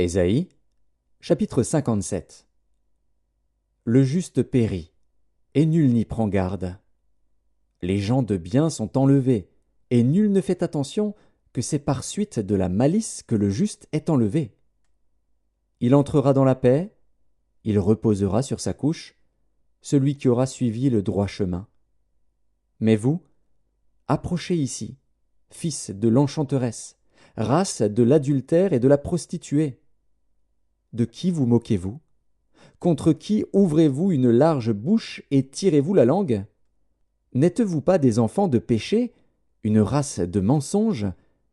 Ésaïe, chapitre 57. Le juste périt, et nul n'y prend garde. Les gens de bien sont enlevés, et nul ne fait attention que c'est par suite de la malice que le juste est enlevé. Il entrera dans la paix, il reposera sur sa couche, celui qui aura suivi le droit chemin. Mais vous, approchez ici, fils de l'enchanteresse, race de l'adultère et de la prostituée. De qui vous moquez-vous? Contre qui ouvrez-vous une large bouche et tirez-vous la langue? N'êtes-vous pas des enfants de péché, une race de mensonges,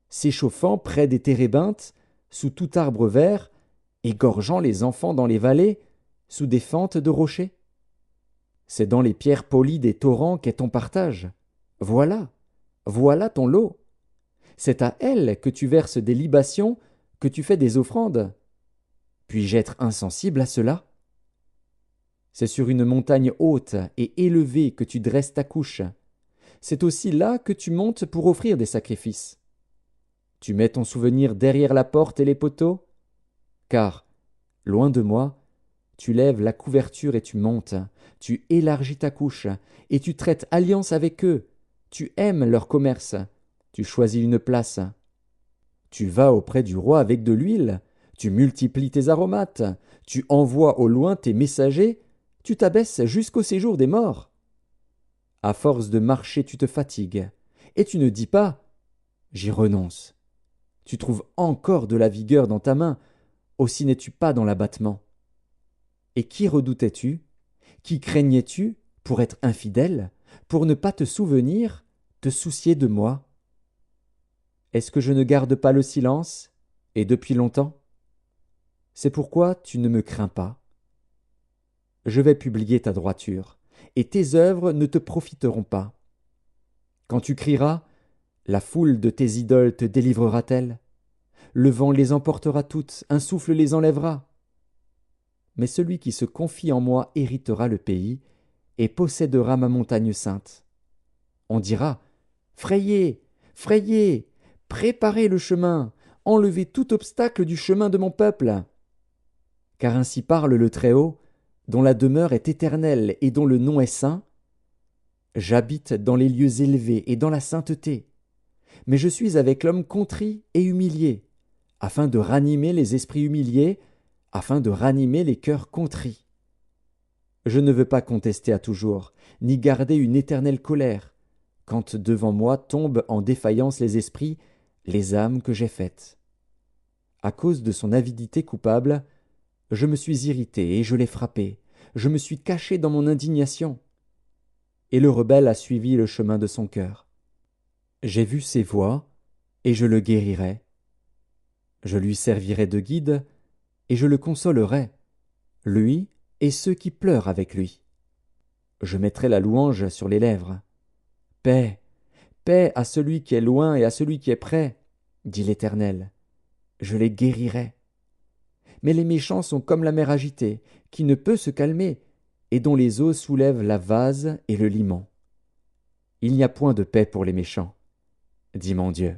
s'échauffant près des térébinthes, sous tout arbre vert, égorgeant les enfants dans les vallées, sous des fentes de rochers? C'est dans les pierres polies des torrents qu'est ton partage. Voilà, voilà ton lot. C'est à elles que tu verses des libations, que tu fais des offrandes. Puis-je être insensible à cela? C'est sur une montagne haute et élevée que tu dresses ta couche. C'est aussi là que tu montes pour offrir des sacrifices. Tu mets ton souvenir derrière la porte et les poteaux? Car, loin de moi, tu lèves la couverture et tu montes, tu élargis ta couche, et tu traites alliance avec eux, tu aimes leur commerce, tu choisis une place. Tu vas auprès du roi avec de l'huile, tu multiplies tes aromates, tu envoies au loin tes messagers, tu t'abaisses jusqu'au séjour des morts. À force de marcher, tu te fatigues, et tu ne dis pas « J'y renonce ». Tu trouves encore de la vigueur dans ta main, aussi n'es-tu pas dans l'abattement. Et qui redoutais-tu? Qui craignais-tu pour être infidèle, pour ne pas te souvenir, te soucier de moi? Est-ce que je ne garde pas le silence, et depuis longtemps? C'est pourquoi tu ne me crains pas. Je vais publier ta droiture, et tes œuvres ne te profiteront pas. Quand tu crieras, la foule de tes idoles te délivrera-t-elle? Le vent les emportera toutes, un souffle les enlèvera. Mais celui qui se confie en moi héritera le pays, et possédera ma montagne sainte. On dira, frayez, frayez, préparez le chemin, enlevez tout obstacle du chemin de mon peuple. Car ainsi parle le Très-Haut, dont la demeure est éternelle et dont le nom est saint. J'habite dans les lieux élevés et dans la sainteté, mais je suis avec l'homme contrit et humilié, afin de ranimer les esprits humiliés, afin de ranimer les cœurs contrits. Je ne veux pas contester à toujours, ni garder une éternelle colère, quand devant moi tombent en défaillance les esprits, les âmes que j'ai faites. À cause de son avidité coupable, je me suis irrité et je l'ai frappé, je me suis caché dans mon indignation. Et le rebelle a suivi le chemin de son cœur. J'ai vu ses voies, et je le guérirai. Je lui servirai de guide, et je le consolerai, lui et ceux qui pleurent avec lui. Je mettrai la louange sur les lèvres. Paix, paix à celui qui est loin et à celui qui est près, dit l'Éternel. Je les guérirai. Mais les méchants sont comme la mer agitée, qui ne peut se calmer, et dont les eaux soulèvent la vase et le liman. Il n'y a point de paix pour les méchants, dit mon Dieu.